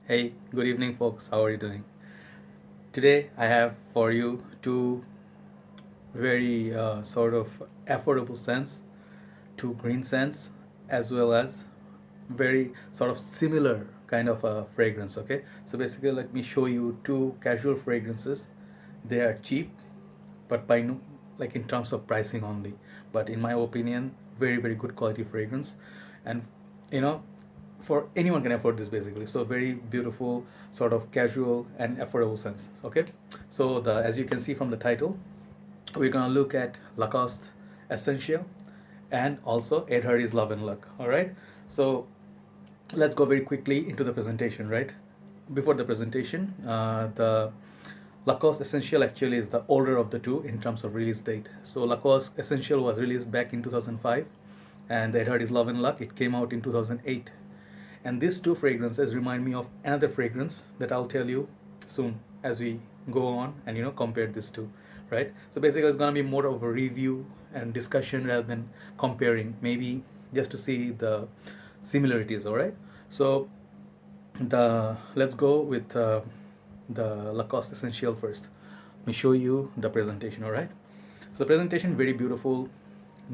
Hey, good evening, folks. How are you doing? Today, I have for you two very sort of affordable scents, two green scents, as well as very sort of similar kind of a fragrance. Okay, so basically, let me show you two casual fragrances. They are cheap, but by no, like in terms of pricing only. But in my opinion, very good quality fragrance, and you know for anyone can afford this basically. So very beautiful, sort of casual and affordable sense. Okay, so the as you can see from the title, we're gonna look at Lacoste Essential and also Ed Hardy's Love and Luck. All right, so let's go very quickly into the presentation. Right, before the presentation, the Lacoste Essential actually is the older of the two in terms of release date. So Lacoste Essential was released back in 2005, and the Ed Hardy's Love and Luck it came out in 2008. And these two fragrances remind me of another fragrance that I'll tell you soon as we go on and compare these two, right? So basically, it's gonna be more of a review and discussion rather than comparing. Maybe just to see the similarities. All right. So the let's go with the Lacoste Essential first. Let me show you the presentation. All right. So the presentation very beautiful,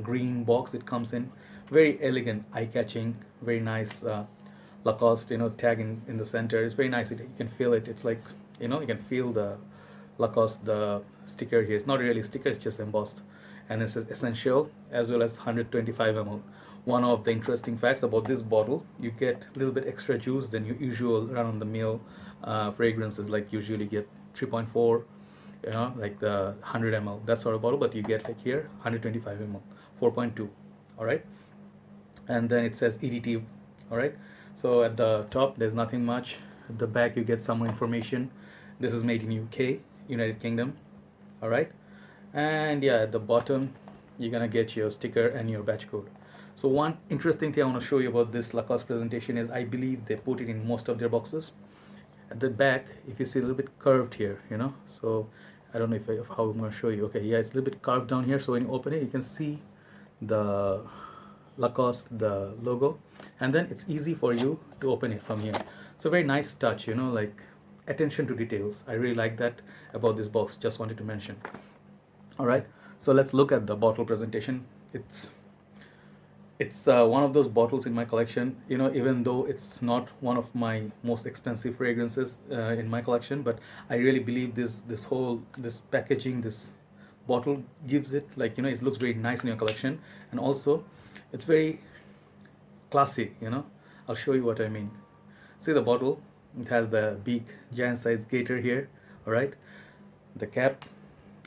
green box it comes in, very elegant, eye-catching, very nice. Lacoste, tag in the center. It's very nice. You can feel it. It's like you can feel the Lacoste the sticker here. It's not really a sticker. It's just embossed, and it says essential as well as 125 ml. One of the interesting facts about this bottle, you get a little bit extra juice than your usual run-of-the-mill fragrances. Like usually get 3.4, like the 100 ml that sort of bottle, but you get like here 125 ml, 4.2. All right, and then it says EDT. All right, so at the top there's nothing much. At the back you get some more information. This is made in UK, United Kingdom. All right, and yeah, at the bottom you're gonna get your sticker and your batch code. So one interesting thing I want to show you about this Lacoste presentation is I believe they put it in most of their boxes. At the back, if you see a little bit curved here, so I don't know if how I'm going to show you. Okay, yeah, it's a little bit curved down here, so when you open it you can see the Lacoste the logo, and then it's easy for you to open it from here. So very nice touch, like attention to details. I really like that about this box. Just wanted to mention. All right, so let's look at the bottle presentation. It's one of those bottles in my collection, even though it's not one of my most expensive fragrances in my collection, but I really believe this packaging, this bottle gives it, like, it looks very nice in your collection, and also it's very classy. I'll show you what I mean. See the bottle, it has the big giant size gator here. All right, the cap,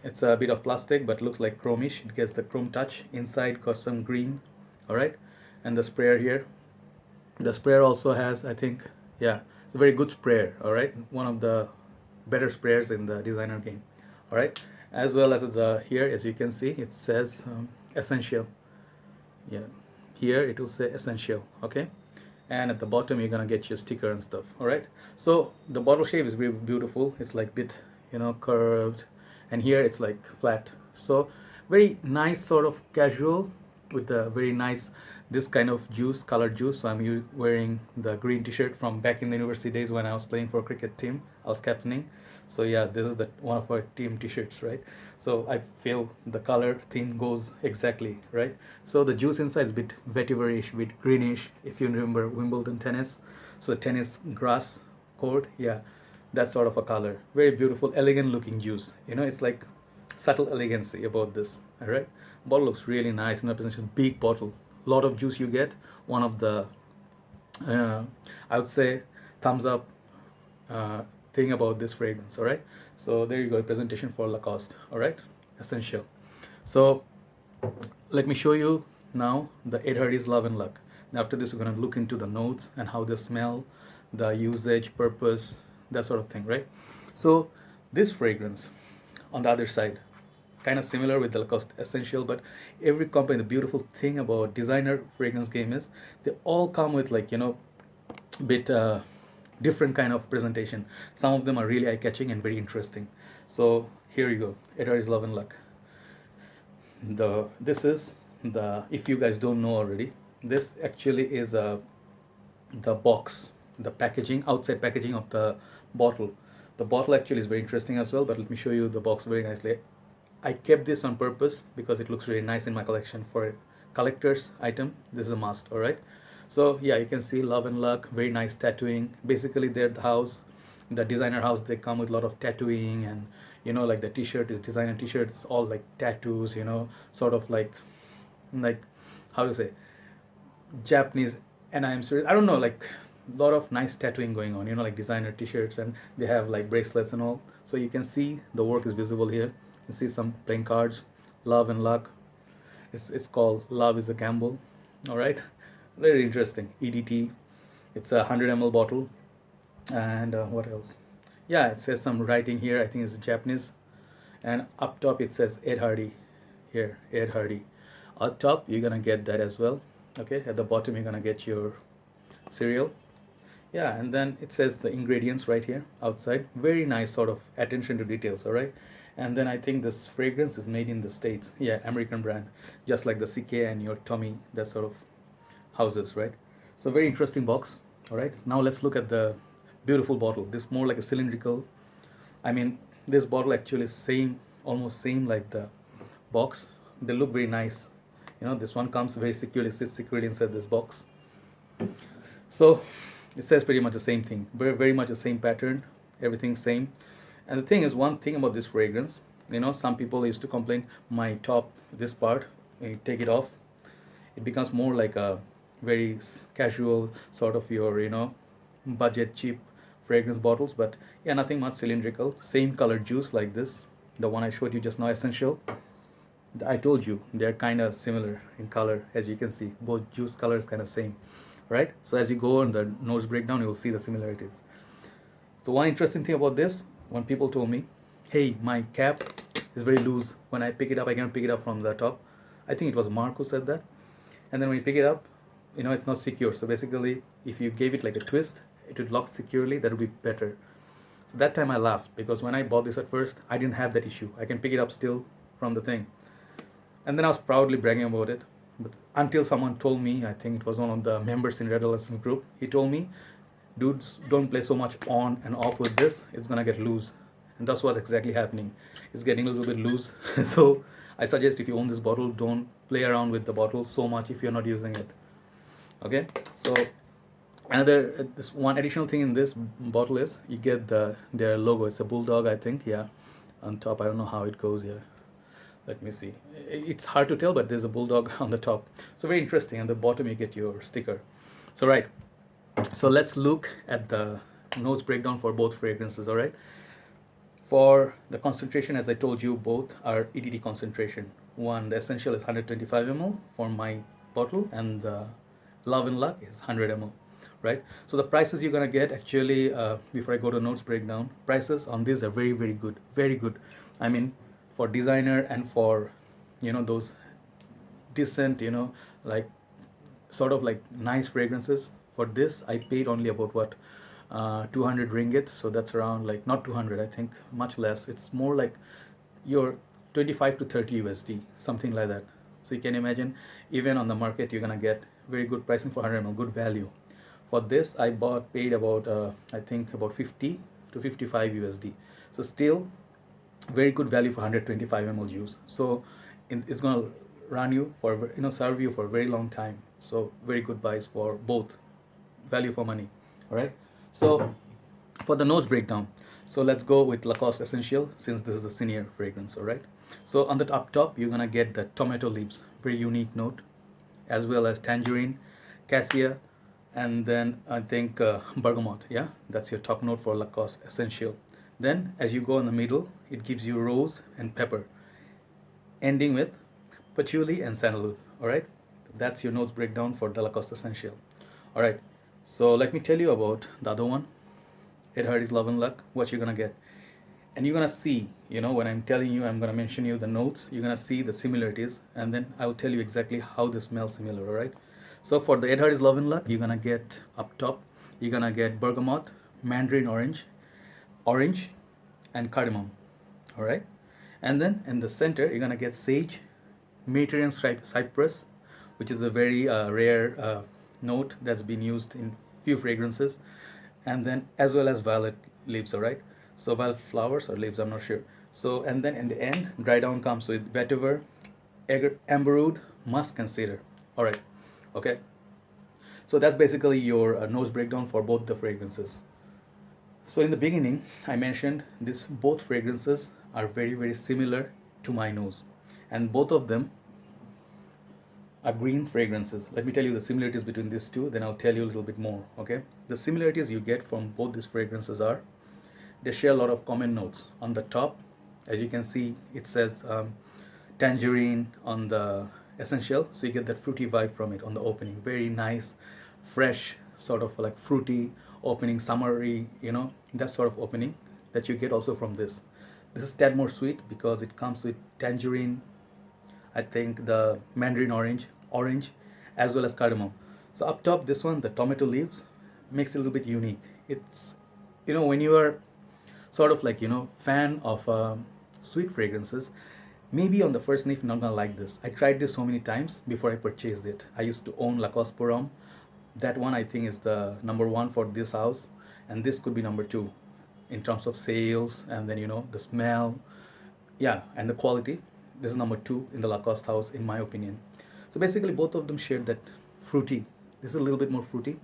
it's a bit of plastic but looks like chromish. It gets the chrome touch. Inside got some green. All right, and the sprayer here, the sprayer also has, I think, yeah, it's a very good sprayer. All right, one of the better sprayers in the designer game. All right, as well as the here, as you can see, it says essential. Yeah, here it will say essential. Okay, and at the bottom you're gonna get your sticker and stuff. All right, so the bottle shape is very beautiful. It's like bit curved, and here it's like flat. So very nice, sort of casual, with a very nice this kind of juice, colored juice. So I'm wearing the green t-shirt from back in the university days when I was playing for a cricket team. I was captaining. So yeah, this is the one of our team t-shirts, right? So I feel the color theme goes exactly right. So the juice inside is a bit vetiverish, bit greenish, if you remember Wimbledon tennis. So the tennis grass court, yeah, that sort of a color. Very beautiful, elegant looking juice. It's like subtle elegancy about this. All right, bottle looks really nice in the presentation. Big bottle, lot of juice you get. One of the uh, I would say thumbs up uh, thing about this fragrance. All right, so there you go, presentation for Lacoste. All right, essential. So let me show you now the Ed Hardy's Love and Luck. Now after this we're going to look into the notes and how they smell, the usage, purpose, that sort of thing, right? So this fragrance on the other side, kind of similar with the Lacoste Essential, but every company, the beautiful thing about designer fragrance game is they all come with, like, bit different kind of presentation. Some of them are really eye-catching and very interesting. So here you go, Ed Hardy's Love and Luck. This is the, if you guys don't know already, this actually is the box. the packaging, outside packaging of the bottle. The bottle actually is very interesting as well, but let me show you the box very nicely. I kept this on purpose because it looks really nice in my collection. For a collector's item, this is a must. All right, so yeah, you can see Love and Luck, very nice tattooing. Basically their house, the designer house, they come with a lot of tattooing, and like the t-shirt is designer t-shirt, it's all like tattoos, sort of like how to say, Japanese. And I'm serious, I don't know, like a lot of nice tattooing going on, like designer t-shirts, and they have like bracelets and all. So you can see the work is visible here. You see some playing cards, Love and Luck. It's called Love is a Gamble. All right, very interesting. EDT. It's a 100 ml bottle. And what else? Yeah, it says some writing here, I think it's Japanese. And up top it says Ed Hardy. Here, Ed Hardy. Up top you're gonna get that as well. Okay, at the bottom you're gonna get your cereal. Yeah, and then it says the ingredients right here outside. Very nice sort of attention to details. All right, and then I think this fragrance is made in the States. Yeah, American brand, just like the CK and your Tommy, that sort of houses, right? So very interesting box. All right, now let's look at the beautiful bottle. This more like a cylindrical. I mean, this bottle actually same, almost same like the box. They look very nice. This one comes very securely, sits securely inside this box. So it says pretty much the same thing, very much the same pattern, everything same. And the thing is, one thing about this fragrance, some people used to complain, my top, this part, when you take it off, it becomes more like a very casual sort of your budget cheap fragrance bottles. But yeah, nothing much, cylindrical, same color juice like this, the one I showed you just now, Essential. I told you they're kind of similar in color. As you can see, both juice color is kind of same, right? So as you go on the nose breakdown, you will see the similarities. So one interesting thing about this, when people told me, hey, my cap is very loose, when I pick it up I can pick it up from the top. I think it was Mark who said that. And then when you pick it up, it's not secure. So basically if you gave it like a twist, it would lock securely. That would be better. So that time I laughed, because when I bought this at first, I didn't have that issue. I can pick it up still from the thing. And then I was proudly bragging about it. But until someone told me, I think it was one of the members in Red Adolescence group, he told me, dudes, don't play so much on and off with this, it's gonna get loose. And that's what's exactly happening. It's getting a little bit loose. So I suggest, if you own this bottle, don't play around with the bottle so much if you're not using it. Okay, so another this one additional thing in this bottle is you get their logo. It's a bulldog, I think. Yeah, on top. I don't know how it goes here. Let me see. It's hard to tell, but there's a bulldog on the top. So very interesting. On the bottom you get your sticker. So right, so let's look at the nose breakdown for both fragrances. All right, for the concentration, as I told you, both are EDT concentration. One, the Essential, is 125 ml for my bottle, and the Love and Luck is 100 ml. Right, so the prices you're gonna get, actually, before I go to notes breakdown, prices on these are very good, very good. I mean, for designer and for those decent, like sort of like nice fragrances, for this I paid only about what, 200 ringgit. So that's around, like, not 200, I think much less. It's more like your 25 to 30 USD, something like that. So you can imagine, even on the market you're gonna get very good pricing for 100 ml, good value. For this I paid about I think about 50 to 55 USD. So still very good value for 125 ml juice. So it's gonna run you for, serve you for a very long time. So very good buys for both, value for money. All right, so for the nose breakdown, so let's go with Lacoste Essential, since this is the senior fragrance. All right, so on the top you're gonna get the tomato leaves, very unique note, as well as tangerine, cassia, and then I think bergamot. Yeah, that's your top note for Lacoste Essential. Then as you go in the middle, it gives you rose and pepper, ending with patchouli and sandalwood. All right, that's your notes breakdown for the Lacoste Essential. All right, so let me tell you about the other one, Ed Hardy's Love and Luck, what you're gonna get. And you're gonna see, when I'm telling you, I'm gonna mention you the notes, you're gonna see the similarities, and then I'll tell you exactly how they smell similar. All right, so for the Ed Hardy's Love and Luck, you're gonna get up top, you're gonna get bergamot, mandarin orange, and cardamom. All right, and then in the center you're gonna get sage, Mediterranean Cypress, which is a very rare note that's been used in few fragrances. and then as well as violet leaves, all right? So violet flowers or leaves, I'm not sure. So, and then in the end, dry down comes with vetiver, amberwood, musk, and cedar. All right, okay. So that's basically your nose breakdown for both the fragrances. So in the beginning, I mentioned these both fragrances are very similar to my nose, and both of them are green fragrances. Let me tell you the similarities between these two, then I'll tell you a little bit more. Okay, the similarities you get from both these fragrances are they share a lot of common notes. On the top, as you can see, it says tangerine on the essential, so you get that fruity vibe from it on the opening. Very nice, fresh, sort of like fruity opening, summery, that sort of opening that you get also from this. This is tad more sweet because it comes with tangerine, I think the mandarin orange, as well as cardamom. So up top, this one, the tomato leaves, makes it a little bit unique. It's, when you are sort of like, fan of sweet fragrances, maybe on the first sniff you're not gonna like this. I tried this so many times before I purchased it. I used to own Lacoste Pour that one I think is the number one for this house, and this could be number two in terms of sales, and then the smell, yeah, and the quality. This is number two in the Lacoste house in my opinion. So basically both of them share that fruity. This is a little bit more fruity,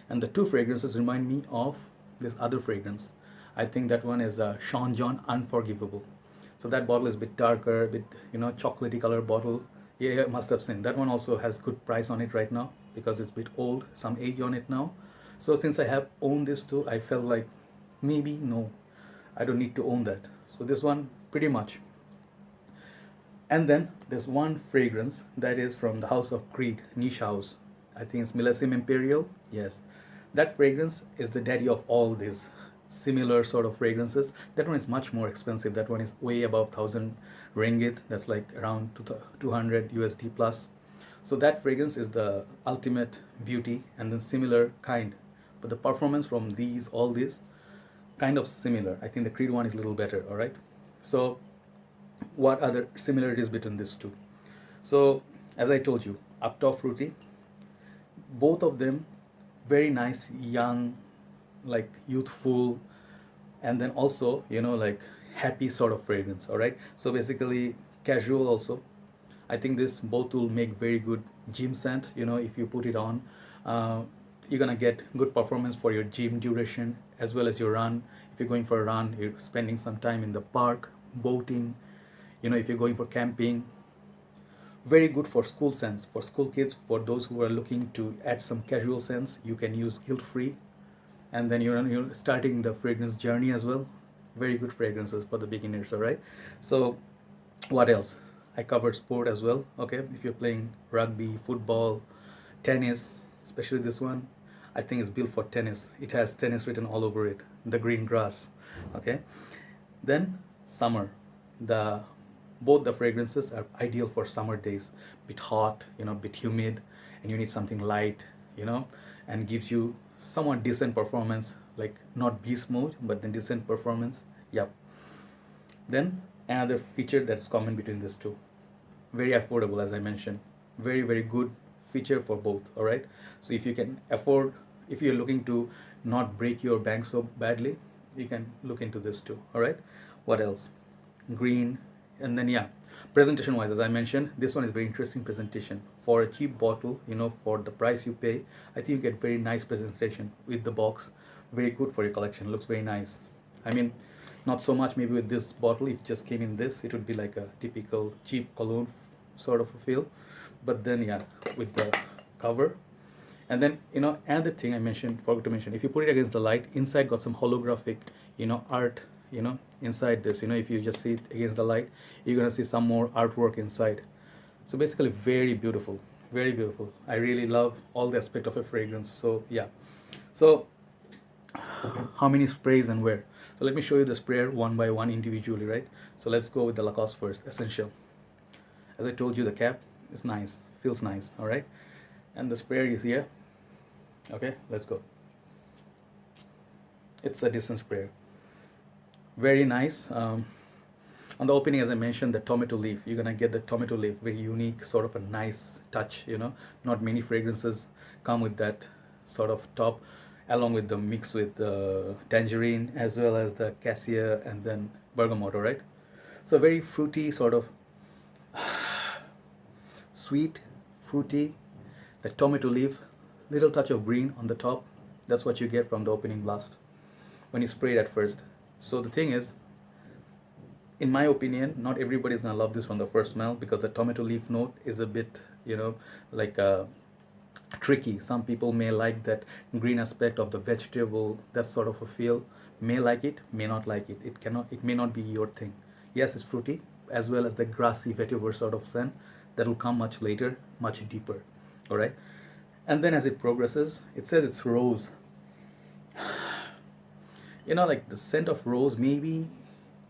and the two fragrances remind me of this other fragrance. I think that one is Sean John Unforgivable. So that bottle is a bit darker, a bit chocolatey color bottle. Yeah, you must have seen that one. Also has good price on it right now because it's a bit old, some age on it now. So since I have owned this too, I felt like maybe no, I don't need to own that. So this one pretty much. And then there's one fragrance that is from the house of Creed, niche house. I think it's Millesime Imperial. Yes, that fragrance is the daddy of all these similar sort of fragrances. That one is much more expensive. That one is way above 1,000 ringgit. That's like around 200 USD plus. So that fragrance is the ultimate beauty and then similar kind. But the performance from all these, kind of similar. I think the Creed one is a little better. All right. So what are the similarities between these two? So as I told you, up top fruity, both of them very nice, young, like youthful, and then also like happy sort of fragrance. All right, so basically casual also. I think this both will make very good gym scent. If you put it on, you're gonna get good performance for your gym duration as well as your run. If you're going for a run, you're spending some time in the park boating, if you're going for camping. Very good for school scents, for school kids, for those who are looking to add some casual scents. You can use guilt free, and then you're starting the fragrance journey as well. Very good fragrances for the beginners. All right, so what else? I covered sport as well. Okay, if you're playing rugby, football, tennis, especially this one, I think it's built for tennis. It has tennis written all over it, the green grass. Okay, then summer, the both the fragrances are ideal for summer days. Bit hot, bit humid, and you need something light, and gives you somewhat decent performance, like not beast mode but then decent performance. Yep. Then another feature that's common between these two, very affordable, as I mentioned. Very good feature for both. All right, so if you can afford, if you're looking to not break your bank so badly, you can look into this too. All right, what else? Green. And then yeah, presentation wise, as I mentioned, this one is very interesting presentation for a cheap bottle. For the price you pay, I think you get very nice presentation with the box. Very good for your collection, looks very nice. I mean, not so much maybe with this bottle. If it just came in this, it would be like a typical cheap cologne sort of a feel. But then yeah, with the cover. And then another thing I forgot to mention, if you put it against the light, inside got some holographic art inside this. If you just see it against the light, you're gonna see some more artwork inside. So basically very beautiful, very beautiful. I really love all the aspect of a fragrance. So yeah, so how many sprays and where? So let me show you the sprayer one by one individually, right? So let's go with the Lacoste first, essential. As I told you, the cap is nice, feels nice. All right, and the sprayer is here. Okay, let's go. It's a decent sprayer, very nice. On the opening, as I mentioned, the tomato leaf, you're gonna get the tomato leaf, very unique, sort of a nice touch. Not many fragrances come with that sort of top. along with the mix with the tangerine as well as the cassia and then bergamot, right? So very fruity, sort of sweet, fruity, the tomato leaf, little touch of green on the top. That's what you get from the opening blast when you spray it at first. So the thing is, in my opinion, not everybody's gonna love this from the first smell because the tomato leaf note is a bit, like tricky. Some people may like that green aspect of the vegetable, that sort of a feel. May like it, may not like it. It may not be your thing. Yes, it's fruity, as well as the grassy vetiver sort of scent that will come much later, much deeper. All right, and then as it progresses, it says it's rose. Like the scent of rose, maybe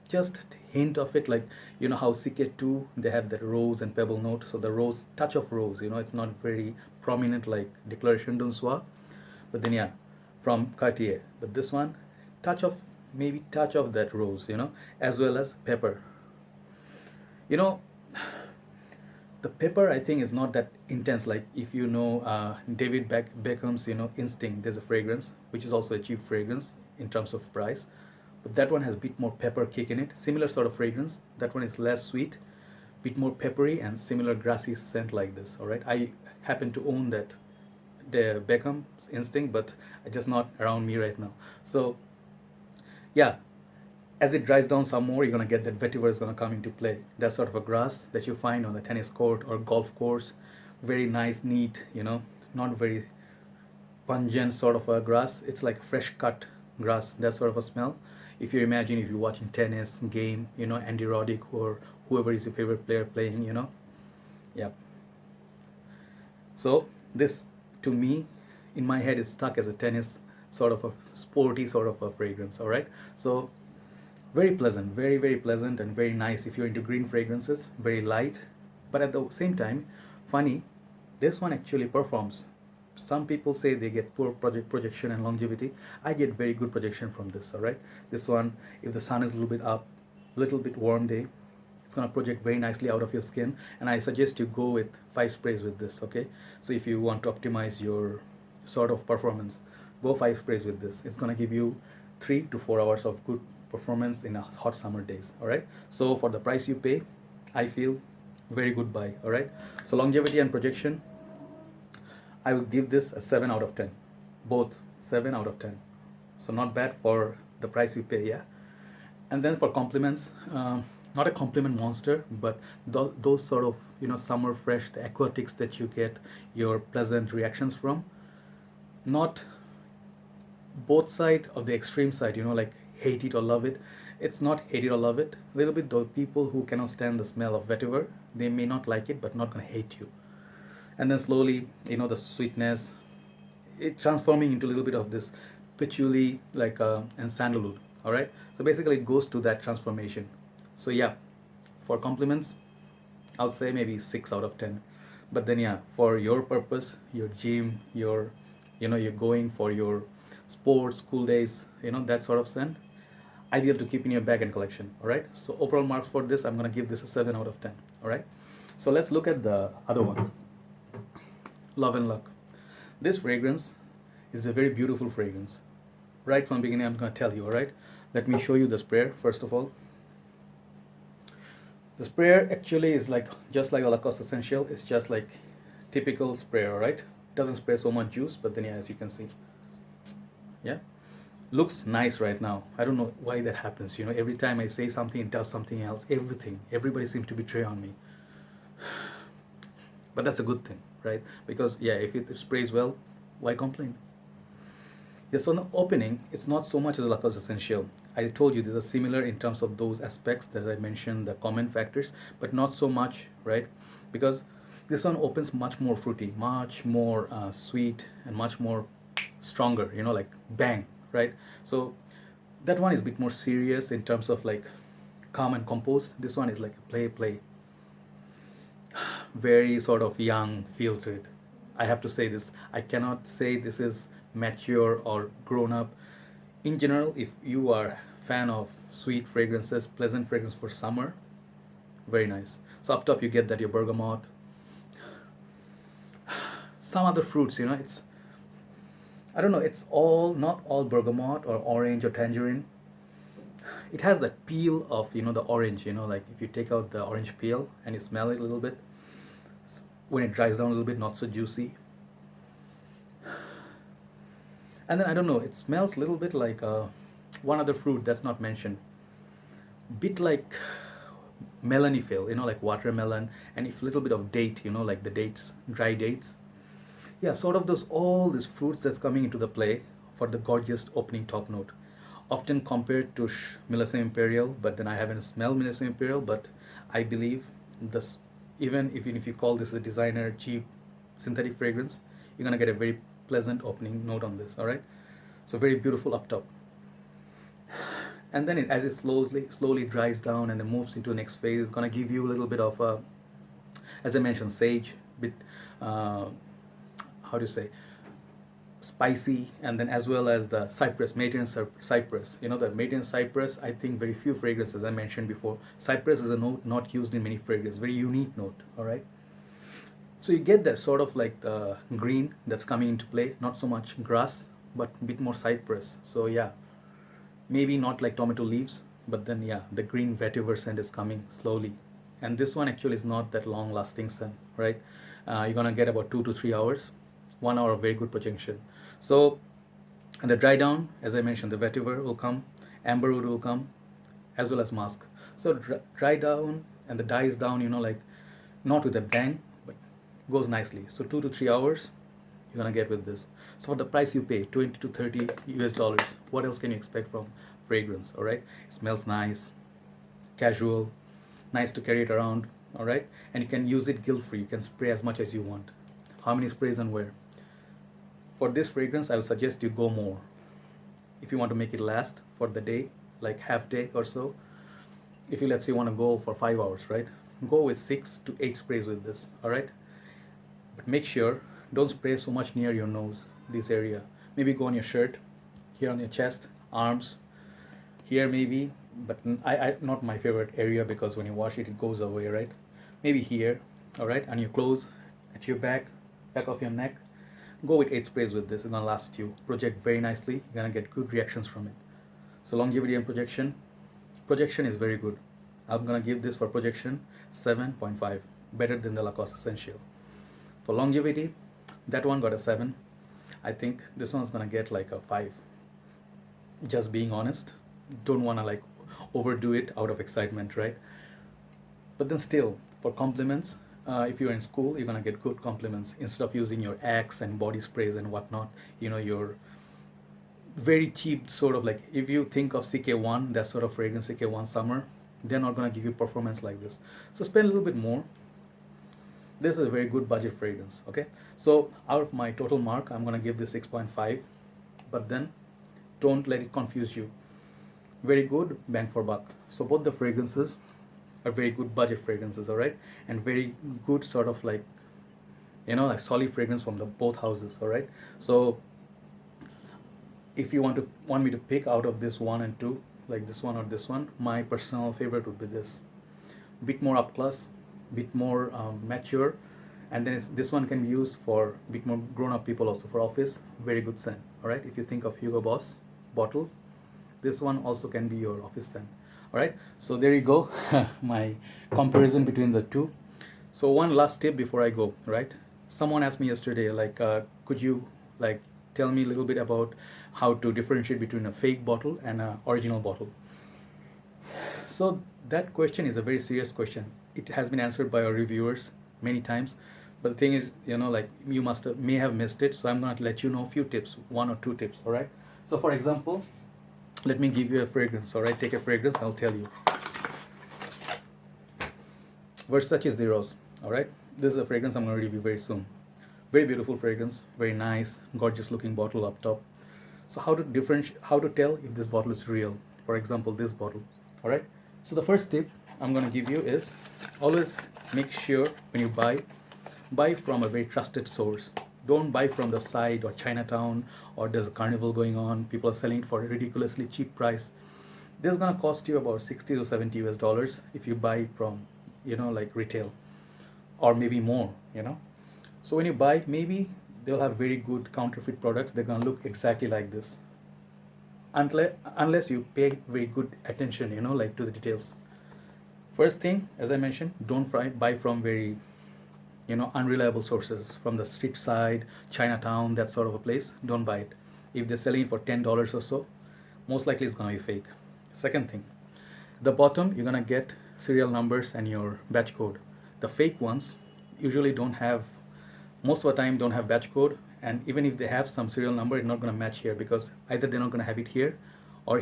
just hint of it, like how ck 2 they have that rose and pebble note, so the rose, touch of rose, it's not very prominent like Declaration d'un Soir, but then yeah, from Cartier. But this one, touch of, maybe touch of that rose, as well as pepper. you know the pepper, I think, is not that intense. Like if David Beckham's Instinct, there's a fragrance which is also a cheap fragrance in terms of price, but that one has a bit more pepper kick in it. Similar sort of fragrance. That one is less sweet, bit more peppery, and similar grassy scent like this. All right, I happen to own that, the Beckham's Instinct, but it's just not around me right now. So yeah, as it dries down some more, you're gonna get that vetiver is gonna come into play. That sort of a grass that you find on the tennis court or golf course. Very nice, neat, not very pungent sort of a grass. It's like fresh cut grass, that sort of a smell. If you imagine, if you're watching tennis game, Andy Roddick or whoever is your favorite player playing, yeah. So this, to me, in my head, is stuck as a tennis sort of a sporty sort of a fragrance. All right, so very pleasant, very very pleasant, and very nice if you're into green fragrances. Very light, but at the same time funny, this one actually performs. Some people say they get poor projection and longevity. I get very good projection from this. All right, this one, if the sun is a little bit up, little bit warm day, it's going to project very nicely out of your skin, and I suggest you go with 5 sprays with this. Okay, so if you want to optimize your sort of performance, go 5 sprays with this. It's going to give you 3 to 4 hours of good performance in a hot summer days. All right, so for the price you pay, I feel very good buy. All right, so longevity and projection, I will give this a 7 out of 10, both 7 out of 10. So not bad for the price you pay. Yeah, and then for compliments, not a compliment monster, but those sort of summer fresh, the aquatics that you get your pleasant reactions from. Not both side of the extreme side, like hate it or love it. It's not hate it or love it. A little bit, the people who cannot stand the smell of vetiver, they may not like it, but not gonna hate you. And then slowly, the sweetness, it transforming into a little bit of this patchouli, like and sandalwood. All right, so basically it goes to that transformation. So yeah, for compliments, I'll say maybe 6 out of 10. But then yeah, for your purpose, your gym, you're going for your sports, school days, that sort of scent, ideal to keep in your bag and collection. All right, so overall marks for this, I'm gonna give this a 7 out of 10. All right, so let's look at the other one, Love and Luck. This fragrance is a very beautiful fragrance. Right from the beginning, I'm gonna tell you. All right, let me show you the sprayer first of all. The sprayer actually is like just like the Lacoste Essential. It's just like typical sprayer. All right, doesn't spray so much juice, but then yeah, as you can see, yeah, looks nice right now. I don't know why that happens. Every time I say something, it does something else. Everybody seems to betray on me. But that's a good thing, right? Because yeah, if it sprays well, why complain? Yeah, so the opening, it's not so much as a Lacoste Essential. I told you these are similar in terms of those aspects that I mentioned, the common factors, but not so much, right? Because this one opens much more fruity, much more sweet, and much more stronger, like bang, right? So that one is a bit more serious in terms of like calm and composed. This one is like a play, very sort of young feel to it. I have to say this. I cannot say this is mature or grown up. In general, if you are a fan of sweet fragrances, pleasant fragrance for summer, very nice. So up top you get that your bergamot, some other fruits. It's, I don't know, it's all not all bergamot or orange or tangerine. It has that peel of, the orange, like if you take out the orange peel and you smell it a little bit, when it dries down a little bit, not so juicy. And then I don't know, it smells a little bit like one other fruit that's not mentioned, bit like melanophyll, like watermelon, and if a little bit of date, like the dates, dry dates. Yeah, sort of those all these fruits that's coming into the play for the gorgeous opening top note. Often compared to Millésime Imperial, but then I haven't smelled Millésime Imperial, but I believe this, even if you call this a designer cheap synthetic fragrance, you're gonna get a very pleasant opening note on this. All right, so very beautiful up top, and then as it slowly dries down and then moves into the next phase, it's gonna give you a little bit of as I mentioned, sage, bit uh, how do you say, spicy, and then as well as the cypress, Mediterranean cypress. The Mediterranean cypress, I think very few fragrances, I mentioned before, cypress is a note not used in many fragrances, very unique note. All right, so you get that sort of like the green that's coming into play, not so much grass, but a bit more cypress. So yeah, maybe not like tomato leaves, but then yeah, the green vetiver scent is coming slowly. And this one actually is not that long lasting scent, right? You're gonna get about 2 to 3 hours, 1 hour of very good projection. So, and the dry down, as I mentioned, the vetiver will come, amberwood will come, as well as musk. So dry down and the dies down, like not with a bang, but goes nicely. So 2 to 3 hours, you're gonna get with this. So for the price you pay, 20 to 30 US dollars, what else can you expect from fragrance? All right, it smells nice, casual, nice to carry it around. All right, and you can use it guilt free. You can spray as much as you want. How many sprays and where? For this fragrance, I would suggest you go more. If you want to make it last for the day, like half day or so, if you, let's say, want to go for 5 hours, right? Go with 6 to 8 sprays with this. All right, but make sure don't spray so much near your nose, this area. Maybe go on your shirt, here on your chest, arms, here maybe, but I not my favorite area, because when you wash it, it goes away, right? Maybe here. All right, on your clothes, at your back of your neck. Go with 8 sprays with this. It's gonna last you, project very nicely. You're gonna get good reactions from it. So longevity and projection is very good. I'm gonna give this for projection 7.5, better than the Lacoste Essential. For longevity, that one got a 7. I think this one's gonna get like a 5. Just being honest, don't wanna like overdo it out of excitement, right? But then still, for compliments, if you're in school, you're gonna get good compliments instead of using your Axe and body sprays and whatnot. Your very cheap sort of, like, if you think of CK1, that sort of fragrance, CK1 summer, they're not gonna give you performance like this. So spend a little bit more. This is a very good budget fragrance. Okay, so out of my total mark, I'm gonna give this 6.5, but then don't let it confuse you. Very good bang for buck. So both the fragrances are very good budget fragrances. All right, and very good sort of like like solid fragrance from the both houses. All right, so if you want me to pick out of this 1 and 2, like this one or this one, my personal favorite would be this. Bit more up close, bit more mature, and then this one can be used for a bit more grown-up people also, for office. Very good scent. All right, if you think of Hugo Boss bottle, this one also can be your office scent. All right, so there you go. My comparison between the two. So one last tip before I go. Right, someone asked me yesterday, like, could you like tell me a little bit about how to differentiate between a fake bottle and an original bottle? So that question is a very serious question. It has been answered by our reviewers many times, but the thing is, like, you may have missed it. So I'm going to let you know a few tips, 1 or 2 tips. All right, so for example, let me give you a fragrance. All right, take a fragrance, I'll tell you. Versace's The Rose. All right, this is a fragrance I'm going to review very soon. Very beautiful fragrance, very nice, gorgeous looking bottle up top. So how to tell if this bottle is real? For example, this bottle. All right, so the first tip I'm going to give you is, always make sure when you buy from a very trusted source. Don't buy from the side or Chinatown, or there's a carnival going on, people are selling it for a ridiculously cheap price. This is going to cost you about 60 to 70 US dollars if you buy from like retail, or maybe more. So when you buy, maybe they'll have very good counterfeit products. They're gonna look exactly like this, unless you pay very good attention, like to the details. First thing, as I mentioned, don't buy from very unreliable sources, from the street side, Chinatown, that sort of a place. Don't buy it. If they're selling it for $10 or so, most likely it's gonna be fake. Second thing, the bottom you're gonna get serial numbers and your batch code. The fake ones usually don't have, most of the time don't have batch code, and even if they have some serial number, it's not gonna match here, because either they're not gonna have it here or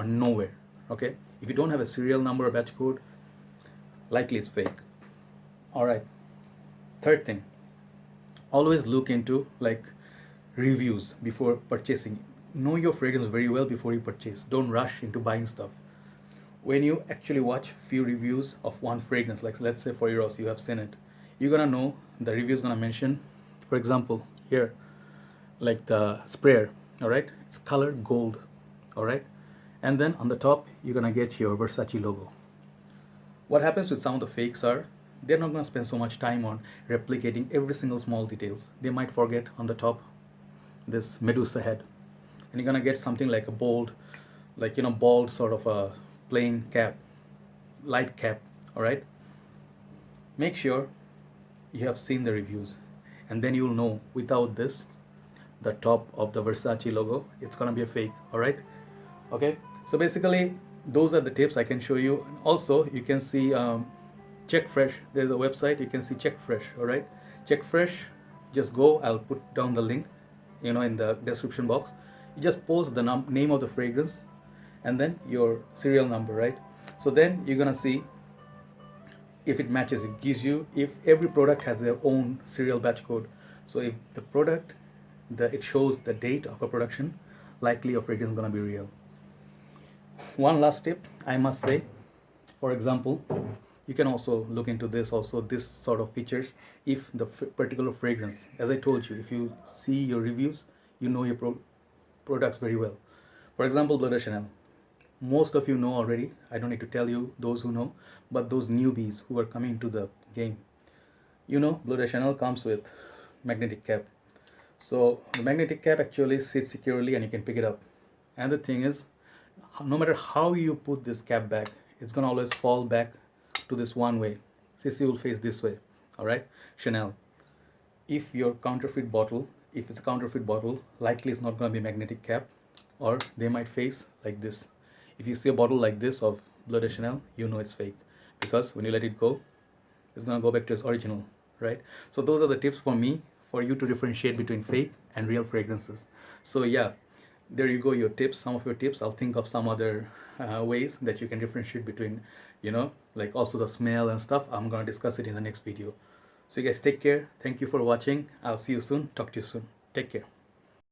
nowhere. Okay, if you don't have a serial number or batch code, likely it's fake. All right. Third thing, always look into like reviews before purchasing. Know your fragrance very well before you purchase. Don't rush into buying stuff. When you actually watch few reviews of one fragrance, like let's say for Eros, you have seen it, you're gonna know the review is gonna mention, for example, here, like the sprayer, all right, it's colored gold, all right, and then on the top you're gonna get your Versace logo. What happens with some of the fakes are, they're not going to spend so much time on replicating every single small details. They might forget on the top this Medusa head, and you're going to get something like a bold, like bald sort of a plain cap, light cap. All right, make sure you have seen the reviews, and then you'll know without this, the top of the Versace logo, it's going to be a fake. All right, okay, so basically those are the tips I can show you. Also, you can see Check Fresh. There's a website, you can see Check Fresh. All right, Check Fresh, just go, I'll put down the link in the description box. You just post the name of the fragrance and then your serial number, right? So then you're gonna see if it matches. It gives you, if every product has their own serial batch code. So if the product, it shows the date of a production, likely your fragrance is gonna be real. One last tip I must say, for example, you can also look into this sort of features. If the particular fragrance, as I told you, if you see your reviews, you know your products very well. For example, Bleu de Chanel, most of you know already, I don't need to tell you those who know, but those newbies who are coming into the game, Bleu de Chanel comes with magnetic cap. So the magnetic cap actually sits securely and you can pick it up. And the thing is, no matter how you put this cap back, it's gonna always fall back to this one way. CC will face this way. All right, Chanel, if it's a counterfeit bottle, likely it's not gonna be magnetic cap, or they might face like this. If you see a bottle like this of Bleu de Chanel, you know it's fake, because when you let it go, it's gonna go back to its original, right? So those are the tips for me, for you to differentiate between fake and real fragrances. So yeah, there you go, your tips, some of your tips. I'll think of some other ways that you can differentiate between, like also the smell and stuff. I'm gonna discuss it in the next video. So you guys take care. Thank you for watching. I'll see you soon. Talk to you soon. Take care.